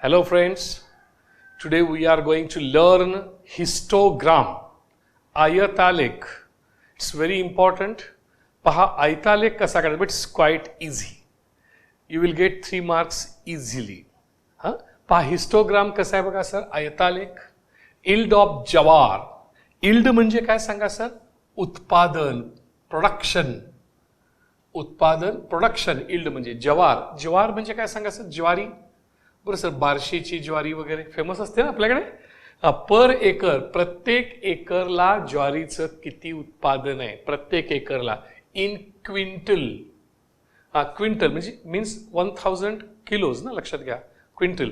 Hello friends, today we are going to learn histogram, आयतालेख. It's very important. पहा आयतालेख कसा काढायचा, but it's quite easy. You will get 3 marks easily. पहा histogram कसा आहे बघा sir, आयतालेख. Yield of jowar. Yield म्हणजे काय सांगा सर, उत्पादन, प्रोडक्शन. उत्पादन, प्रोडक्शन. yield म्हणजे ज्वार. ज्वार म्हणजे काय सांगा सर, ज्वारी. बरं सर, बार्शीची ज्वारी वगैरे फेमस असते ना आपल्याकडे. पर एकर, प्रत्येक एकरला ज्वारीचं किती उत्पादन आहे, प्रत्येक एकरला इन क्विंटल. क्विंटल म्हणजे मीन्स 1000 किलोज ना, लक्षात घ्या, क्विंटल.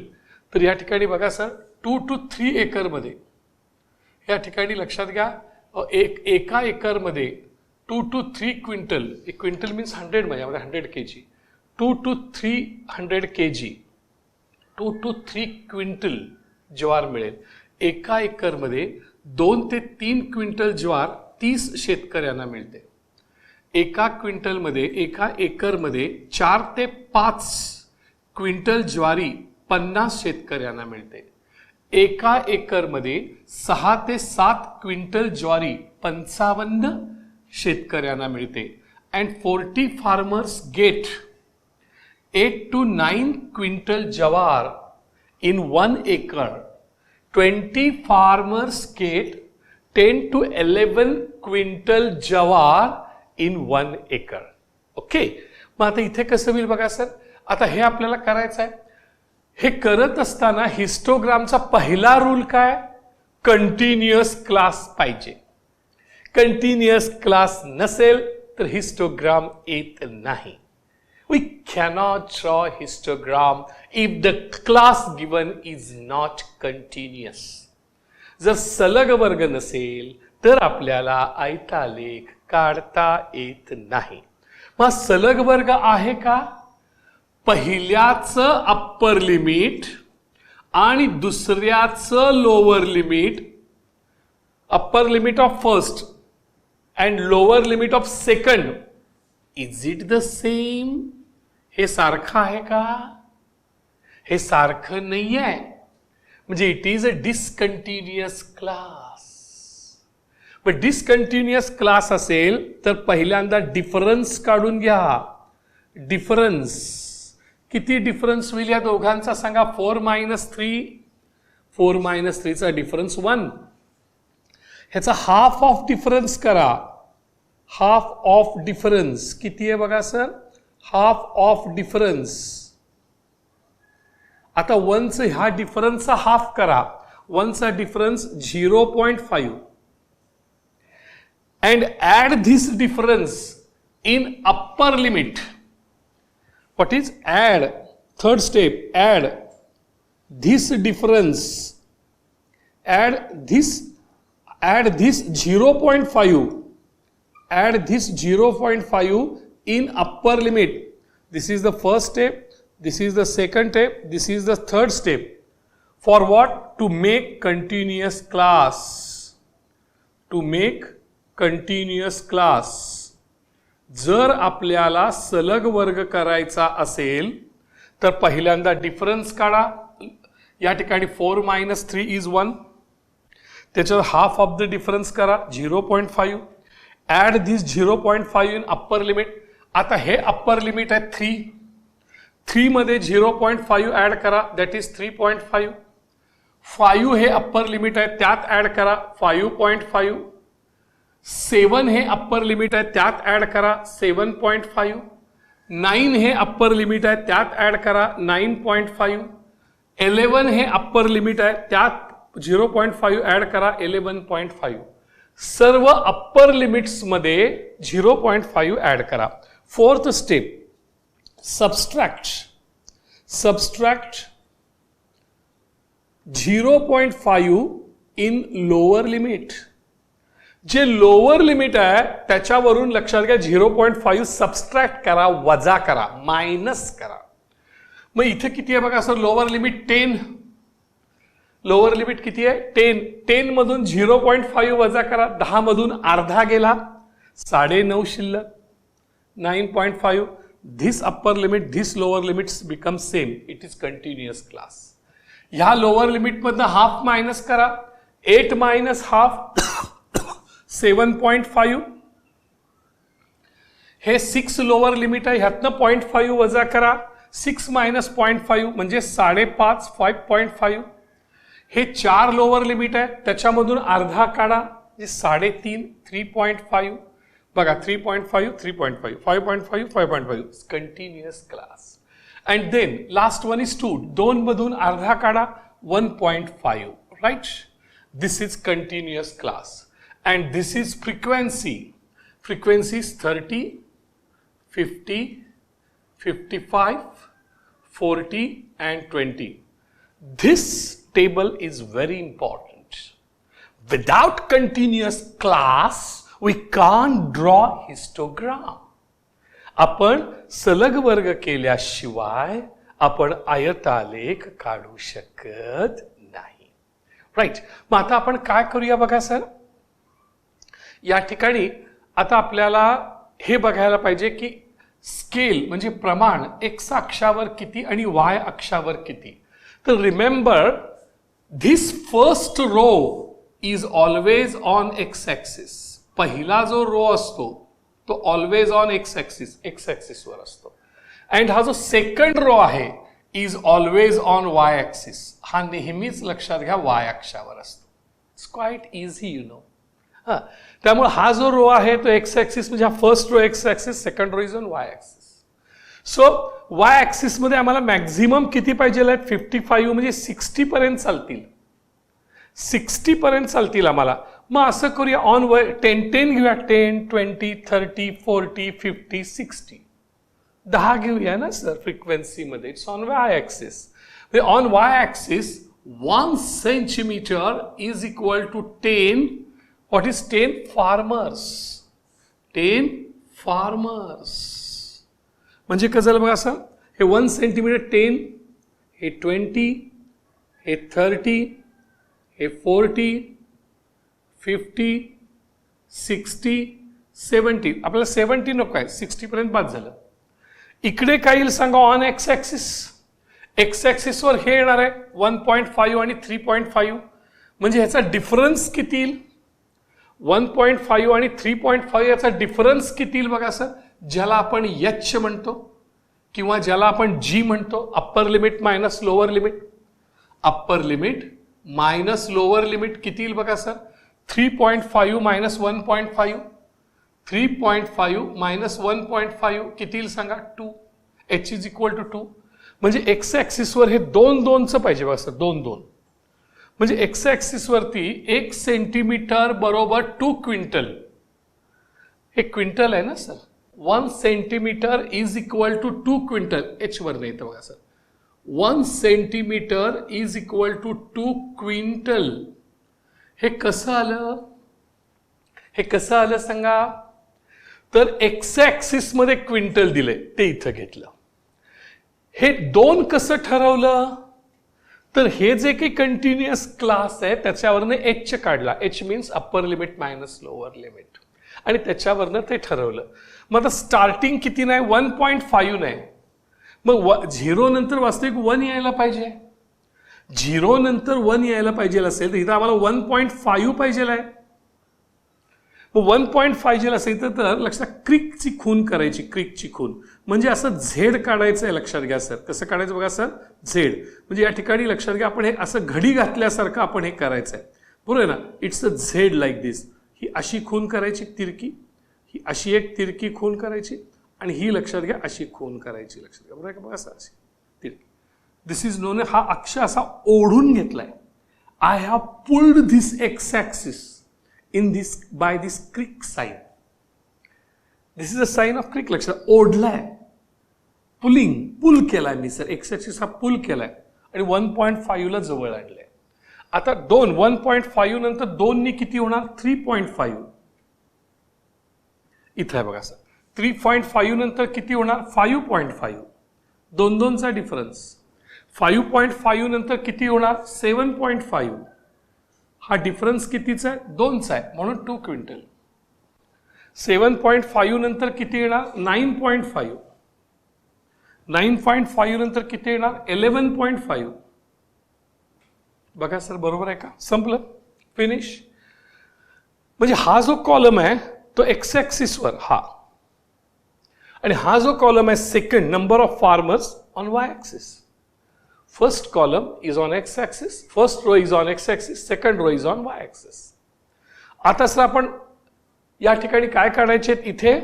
तर या ठिकाणी बघा सर 2 to 3 एकरमध्ये, या ठिकाणी लक्षात घ्या, एका एकरमध्ये 2 to 3 क्विंटल. क्विंटल मीन्स 100 म्हणजे 100 kg. 2 to 300 kg, 2 to 3 quintal ज्वार मिळेल. एका एकरमध्ये 2 ते 3 क्विंटल ज्वार 30 शेतकऱ्यांना मिळते. एका क्विंटलमध्ये, एका एकरमध्ये 4 ते 5 क्विंटल ज्वारी 50 शेतकऱ्यांना मिळते. एका एकरमध्ये 6 ते 7 क्विंटल ज्वारी 55 शेतकऱ्यांना मिळते. And 40 farmers get 8 to 9 quintal jowar in 1 acre. 20 farmers get 10 to 11 quintal jowar in 1 acre. Okay, मग आता इथे कसं होईल बघा सर. आता हे आपल्याला करायचं आहे. हे करत असताना हिस्टोग्रामचा पहिला रूल काय, कंटिन्युअस क्लास पाहिजे. कंटिन्युअस क्लास नसेल तर हिस्टोग्राम येत नाही. We cannot draw histogram if the class given is not continuous. जर सलग वर्ग नसेल तर आपल्याला आयतालेख काढता येत नाही. मग सलग वर्ग आहे का, पहिल्याचं अप्पर लिमिट आणि दुसऱ्याचं lower limit, upper limit of first and lower limit of second, is it the same? हे सारखं आहे का? हे सारखं नाही आहे, म्हणजे it is a discontinuous class. पण डिसकंटिन्युअस क्लास असेल तर पहिल्यांदा डिफरन्स काढून घ्या. डिफरन्स किती डिफरन्स होईल या दोघांचा सांगा. 4 - 3, 4 - 3 चा डिफरन्स 1. ह्याचा हाफ ऑफ डिफरन्स करा. हाफ ऑफ डिफरन्स किती आहे बघा सर, हाफ ऑफ डिफरन्स. आता 1चा ह्या डिफरन्सचा हाफ करा. 1चा difference 0.5 and add this difference in upper limit. What is add? Third step, add this difference, add this 0.5, add this 0.5 in upper limit. This is the first step, this is the second step, this is the third step. For what? To make continuous class. To make continuous class. जर आपल्याला सलग वर्ग करायचा असेल तर पहिल्यांदा difference काढा. या ठिकाणी 4 - 3 is 1. त्याच्यावर हाफ ऑफ द डिफरन्स करा 0.5. Add this 0.5 in upper limit. आता हे अप्पर लिमिट आहे 3. 3 मध्ये 0.5 ॲड करा, दॅट इज 3.5. 5 हे अप्पर लिमिट आहे, त्यात ॲड करा 5.5. 7 हे अप्पर लिमिट आहे, त्यात ॲड करा 7.5. 9 हे अप्पर लिमिट आहे, त्यात ॲड करा 9.5. 11 हे अप्पर लिमिट आहे, त्यात 0.5 ॲड करा 11.5. सर्व अप्पर लिमिट्स मध्ये 0.5 ॲड करा. Fourth step, subtract. Subtract 0.5 in lower limit. जे लोअर लिमिट आहे त्याच्यावरून लक्षात घ्या 0.5 सबस्ट्रॅक्ट करा, वजा करा, मायनस करा. मग इथे किती आहे बघा sir, lower limit 10. Lower limit किती आहे 10. 10 मधून 0.5 वजा करा, 10 मधून अर्धा गेला, 9.5 शिल्लक, 9.5. This upper limit, this lower limits become same. It is continuous class. ह्या लोअर लिमिटमधनं हाफ मायनस करा. 8 मायनस हाफ 7.5. हे 6 लोअर लिमिट आहे, ह्यातनं 0.5 वजा करा. 6 मायनस 0.5 म्हणजे 5.5 5.5. हे 4 लोअर लिमिट आहे, त्याच्यामधून अर्धा काढा म्हणजे 3.5 3.5. बघा 3.5 3.5 5.5 5.5 continuous class. And then last one is 2. 2 मधून अर्धा काढा 1.5. Right. This is continuous class and this is frequency. Frequency is 30 50 55 40 and 20. This table is very important. Without continuous class, we can't draw histogram. आपण सलग वर्ग केल्याशिवाय आपण आयतालेख काढू शकत नाही. राईट. मग आता आपण काय करूया बघा सर. या ठिकाणी आता आपल्याला हे बघायला पाहिजे की स्केल म्हणजे प्रमाण एक्स अक्षावर किती आणि वाय अक्षावर किती. तर remember this first row is always on X axis. पहिला जो रो असतो तो ऑलवेज ऑन एक्स ॲक्सिसवर असतो. अँड हा जो सेकंड रो आहे is always on Y axis. हा नेहमीच लक्षात घ्या वाय अक्षावर असतो. It's quite easy you know. त्यामुळे हा जो रो आहे तो एक्स ॲक्सिस म्हणजे हा first row X axis, second row is on Y axis. So Y axis मध्ये आम्हाला मॅक्झिमम किती पाहिजे आहेत 55 म्हणजे 60 पर्यंत चालतील. 60 पर्यंत चालतील आम्हाला. मग असं करूया ऑन 10 घेऊया. 10 20 30 40 50 60 10 घेऊया ना सर फ्रिक्वेन्सीमध्ये. It's on Y axis. On Y axis 1 centimetre is equal to 10. What is 10 farmers? 10 farmers. म्हणजे कसं झालं बघा असं. हे 1 सेंटीमीटर 10, हे 20, हे 30, हे 40, 50, 60, 70. आपल्याला 70 नको आहे, 60 पर्यंत बाद झालं. इकडे काय येईल सांगा ऑन एक्स ॲक्सिस. एक्स ॲक्सिसवर हे येणार आहे 1.5 आणि 3.5. म्हणजे ह्याचा डिफरन्स किती येईल. 1.5 आणि 3.5 याचा डिफरन्स किती येईल बघा सर. ज्याला आपण एच म्हणतो किंवा ज्याला आपण जी म्हणतो. Upper limit minus lower limit. Upper limit minus lower limit किती येईल बघा सर. 3.5 मायनस 1.5. 3.5 मायनस 1.5 किती येईल सांगा 2. H is equal to 2. म्हणजे एक्स ॲक्सिसवर हे 2 पाहिजे बघा सर. 2 म्हणजे एक्स ॲक्सिस वरती 1 सेंटीमीटर बरोबर 2 क्विंटल. हे क्विंटल आहे ना sir. 1 centimetre is equal to 2 quintal. H वर नाही तर बघा sir. 1 centimetre is equal to 2 quintal. हे कसं आलं. हे कसं आलं सांगा. तर एक्स ॲक्सिस मध्ये क्विंटल दिले ते इथं घेतलं. हे 2 कसं ठरवलं. तर हे जे काही कंटिन्युअस क्लास आहे त्याच्यावरनं एच काढला. H means upper limit minus lower limit. आणि त्याच्यावरनं ते ठरवलं. मग आता स्टार्टिंग किती नाही 1.5 नाही. मग 0 नंतर वास्तविक 1 यायला पाहिजे. 0 नंतर 1 यायला पाहिजे असेल तर इथं आम्हाला 1.5 पाहिजे आहे. मग 1.5 असेल तर लक्षात क्रिकची खून करायची. क्रिकची खून म्हणजे असं झेड काढायचं आहे. लक्षात घ्या सर. कसं काढायचं बघा सर. झेड म्हणजे या ठिकाणी लक्षात घ्या आपण हे असं घडी घातल्यासारखं आपण हे करायचं आहे. बरोबर आहे ना. इट्स अ झेड लाईक दिस. ही अशी खून करायची तिरकी. ही अशी एक तिरकी खून करायची आणि ही लक्षात घ्या अशी खून करायची. लक्षात घ्या बरोबर आहे का बघा सर. अशी तिरकी. दिस इज नोन. हा अक्ष असा ओढून घेतलाय. I have pulled this x axis in this by this crick sign. This is a sign of crick. लक्षात ओढलाय. पुलिंग पुल केलाय मी सर. एक्स ॲक्सिस हा पुल केलाय आणि 1.5 ला जवळ आणलंय. आता 1.5 नंतर 2 नी किती होणार 3.5. इथं आहे बघा सर. 3.5 नंतर किती होणार 5.5. 2 चा डिफरन्स. 5.5 नंतर किती होणार 7.5. हा डिफरन्स कितीचा आहे 2चा आहे म्हणून 2 क्विंटल. 7.5 नंतर किती येणार 9.5. 9.5 नंतर किती येणार 11.5. बघा सर, बरोबर आहे का? संपलं, फिनिश. म्हणजे हा जो कॉलम आहे तो एक्स ॲक्सिसवर हा, आणि हा जो कॉलम आहे second, number of farmers on Y axis. First column is on X axis, first row is on X axis, second row is on Y axis. आता सर आपण या ठिकाणी काय काढायचे? इथे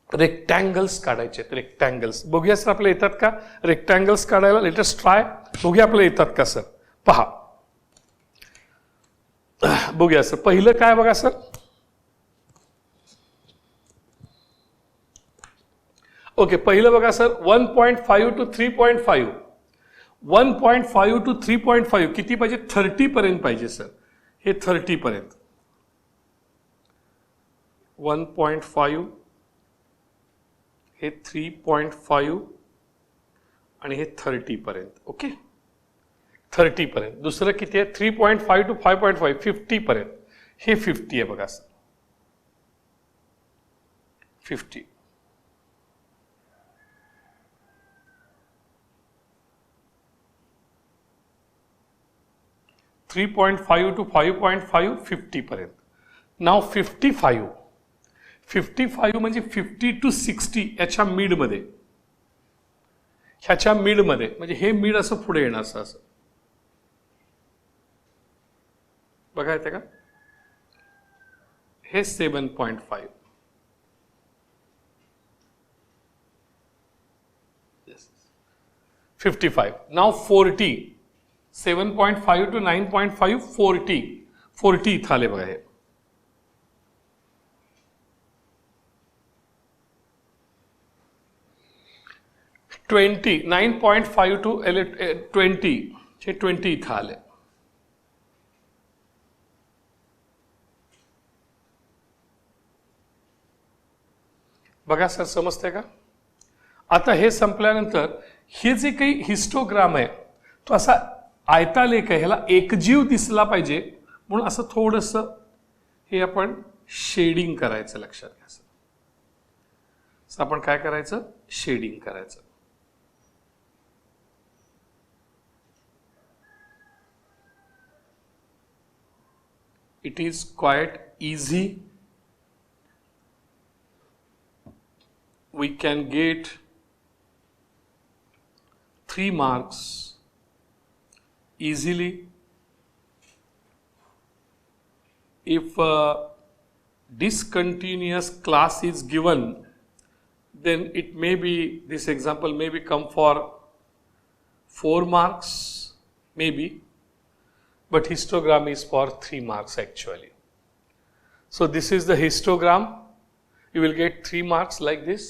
रेक्टँगल्स काढायचे आहेत. रेक्टँगल्स बघूया सर आपल्याला येतात का रेक्टँगल्स काढायला? Let us try. बघूया आपल्याला येतात का सर. पहा, बघूया सर. पहिलं काय बघा सर, ओके, पहिलं बघा सर 1.5 to 3.5. 1.5 to 3.5 किती पाहिजे? 30 पर्यंत पाहिजे सर. हे 30 पर्यंत. 1.5 हे 3.5 आणि हे 30 पर्यंत. ओके, 30 पर्यंत. दुसरं किती आहे? 3.5 to 5.5, 50 पर्यंत. हे 50 आहे बघा सर, 50. 3.5 to 5.5, 50 पर्यंत. नाव 55. 55 म्हणजे 50 to 60 याच्या मिडमध्ये, ह्याच्या मिडमध्ये, म्हणजे हे मिड असं पुढे येणार असं. बघा येते का? हे 7.5. 55. नाव 40. 7.5 to 9.5, 40. 40 इथं आले बघा हे. ट्वेंटी 9.5 to 20, हे 20 इथं आले. बघा सर, समजतंय का? आता हे संपल्यानंतर हे जे काही हिस्टोग्राम आहे तो असा आयतालेख आहे, ह्याला एकजीव दिसला पाहिजे म्हणून असं थोडंसं हे आपण शेडिंग करायचं. लक्षात घ्या सर, आपण काय करायचं? शेडिंग करायचं. It is quite easy. We can get 3 marks easily if a discontinuous class is given. Then it may be, this example may become for 4 marks maybe, but histogram is for 3 marks actually. So this is the histogram. You will get 3 marks like this.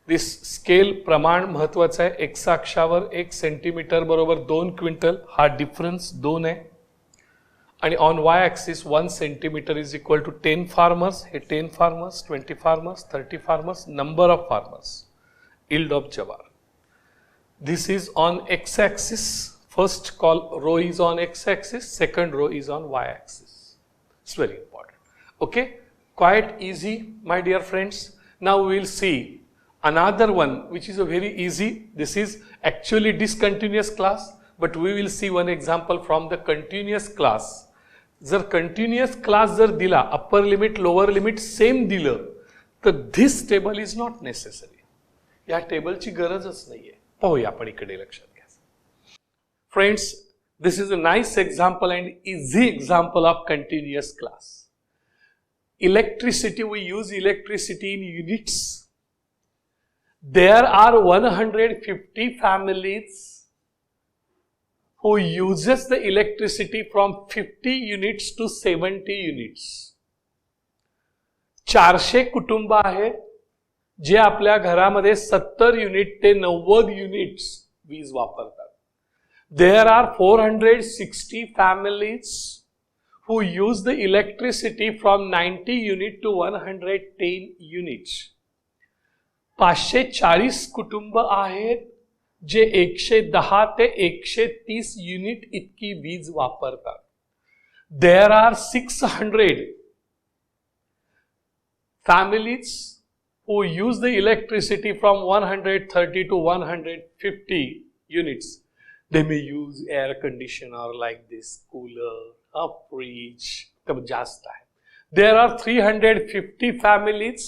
This scale प्रमाण महत्वाचं आहे. X अक्षावर 1 centimetre बरोबर 2 quintal हा difference 2 आहे, आणि on Y axis 1 centimetre is equal to 10 farmers. हे 10 farmers, 20 farmers, 30 farmers, number of farmers, yield of jawar. This is on x axis. First row is on x axis, second row is on y axis. It's very important. Okay, quite easy my dear friends. Now we will see another one which is a very easy. This is actually discontinuous class, but we will see one example from the continuous class. जर continuous class जर दिला, upper limit lower limit same दिलं, तर this table is not necessary. या टेबलची गरजच नाहीये. पाहूया आपण इकडे, लक्षात घ्या. Friends, this is a nice example and easy example of continuous class. Electricity, we use electricity in units. There are 150 families who uses the electricity from 50 units to 70 units. 400 कुटुंब आहे जे आपल्या घरामध्ये 70 युनिट ते 90 युनिट्स वीज वापरतात. There are 460 families who use the electricity from 90 unit to 110 units. 540 कुटुंब आहेत जे 110 ते 130 युनिट इतकी वीज वापरतात. There are 600 families who use the electricity from 130 to 150 units. they may use air conditioner like this, cooler, a fridge, कब जास्त आहे. There are 350 families,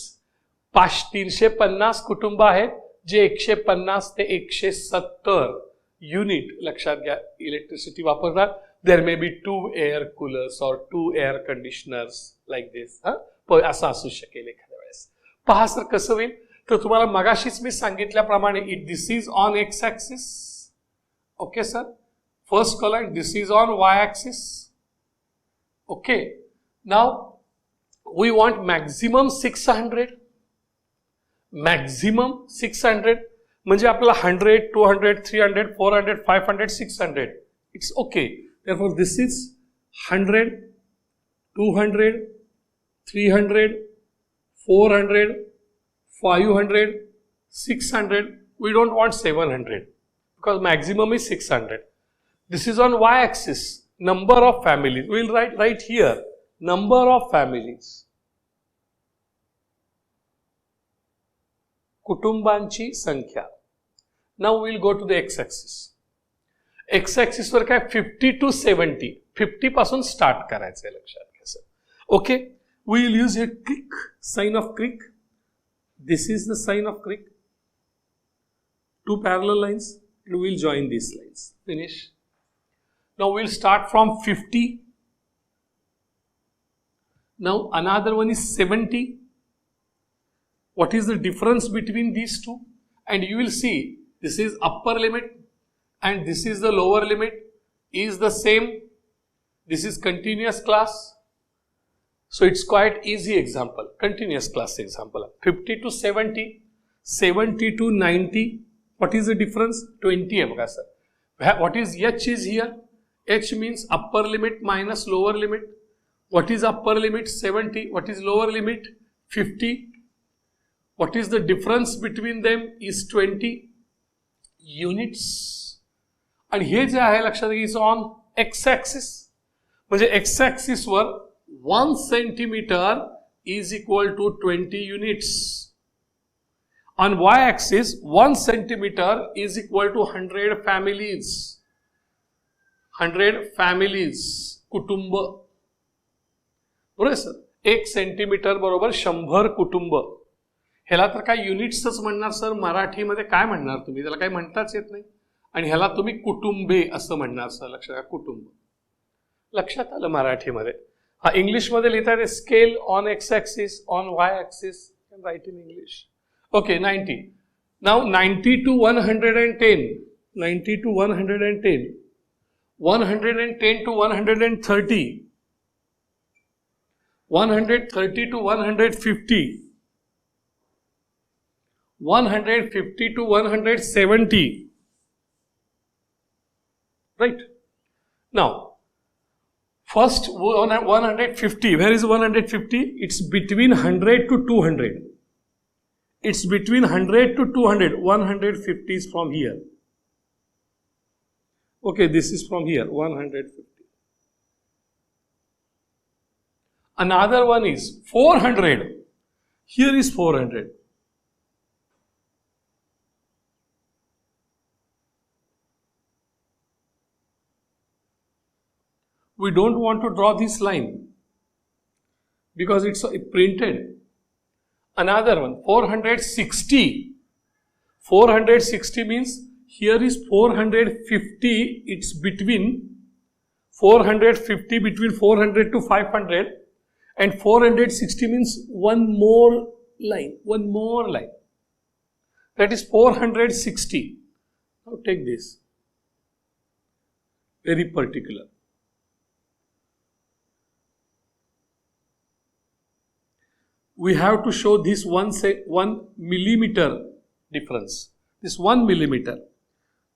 350 कुटुंब आहेत जे 150 ते 170 युनिट लक्षात घ्या इलेक्ट्रिसिटी वापरतात. देर मे बी 2 एअर कूलर्स और 2 एअर कंडिशनर्स लाईक दिस. असं असू शकेल एखाद्या वेळेस. पहा सर कसं होईल. तर तुम्हाला मगाशीच मी सांगितल्याप्रमाणे this is on x axis. Okay sir. First column this is on Y axis. Okay. Now we want maximum 600. Maximum 600 म्हणजे आपल्याला 100, 200, 300, 400, 500, 600. It's okay. Therefore, this is 100, 200, 300, 400, 500, 600. We don't want 700 because maximum is 600. This is on y-axis. Number of families. We will write right here. Number of families. कुटुंबांची संख्या. Now we will go to the x-axis. X axis वर काय 50 to 70. 50 पासून start करायचंय लक्षात घ्या सर. Okay. We will use हे crick, sign of crick. This is the sign of crick. 2 parallel lines and we will join these lines. Finish. Now we will start from 50. Now another one is 70. What is the difference between these two? And you will see this is upper limit and this is the lower limit is the same. This is continuous class. So it's quite easy example. Continuous class example. 50 to 70. 70 to 90. What is the difference? 20 hai baka sir. What is H is here? H means upper limit minus lower limit. What is upper limit? 70. What is lower limit? 50. What is the difference between them? Is 20 units. आणि हे जे आहे लक्षात घ्यायचं on x axis. म्हणजे X axis वर 1 centimetre is equal to 20 units. On Y axis 1 centimetre is equal to 100 families. 100 families कुटुंब. बरोबर सर. 1 सेंटीमीटर बरोबर 100 कुटुंब. ह्याला तर काय युनिट्सच म्हणणार सर. मराठीमध्ये काय म्हणणार तुम्ही. त्याला काही म्हणताच येत नाही. आणि ह्याला तुम्ही कुटुंबे असं म्हणणार सर. लक्षात घ्या कुटुंब. लक्षात आलं मराठीमध्ये. हा इंग्लिशमध्ये लिहिता ते scale on x axis on Y axis. Right in English. Okay. 90. Now 90 to 110. 90 to 110. 110 to 130. 130 to 150. 150 to 170. Right. Now, first 150. Where is 150? It's between 100 to 200. It's between 100 to 200. 150 is from here. Okay, this is from here. 150. Another one is 400. Here is 400. We don't want to draw this line because it's printed. Another one 460. 460 means here is 450. It's between 450 between 400 to 500, and 460 means one more line. One more line. That is 460. Now take this. Very particular. We have to show this 1 millimeter difference. This 1 millimeter.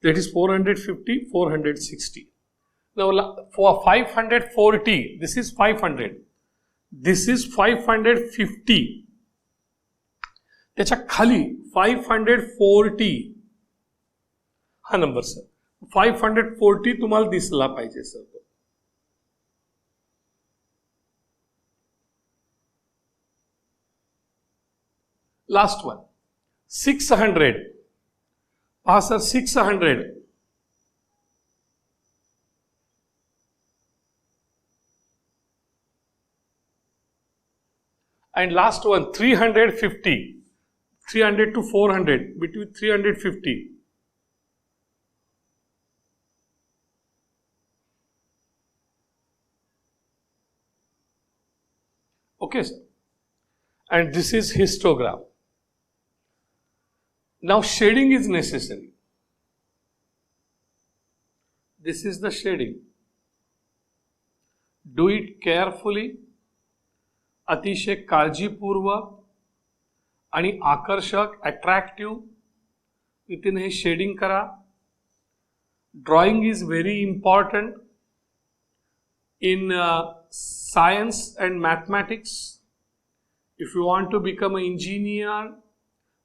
That is 450, 460. Now for 540, this is 500. This is 550. त्याच्या खाली 540. हा number sir. 540 तुम्हाला दिसला पाहिजे sir. Last one, 600. Sir, 600. And last one, 350, 300 to 400, between 350. Okay, sir. And this is histogram. Now shading is necessary. This is the shading. Do it carefully, अतिशय काळजीपूर्वक आणि आकर्षक, अट्रॅक्टिव्ह रीतीने हे शेडिंग करा. Drawing is very important in science and mathematics. If you want to become an engineer,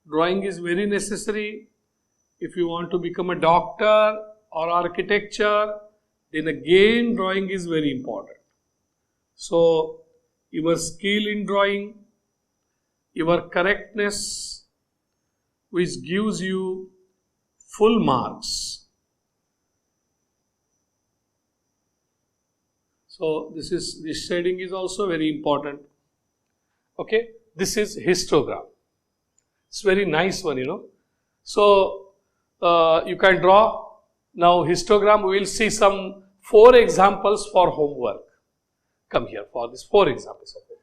drawing is very necessary. If you want to become a doctor or architecture, then again drawing is very important. So your skill in drawing, your correctness, which gives you full marks. So this shading is also very important. Okay, this is histogram. It's very nice one, you know. So you can draw. Now histogram, we will see some 4 examples for homework. Come here for this 4 examples of it.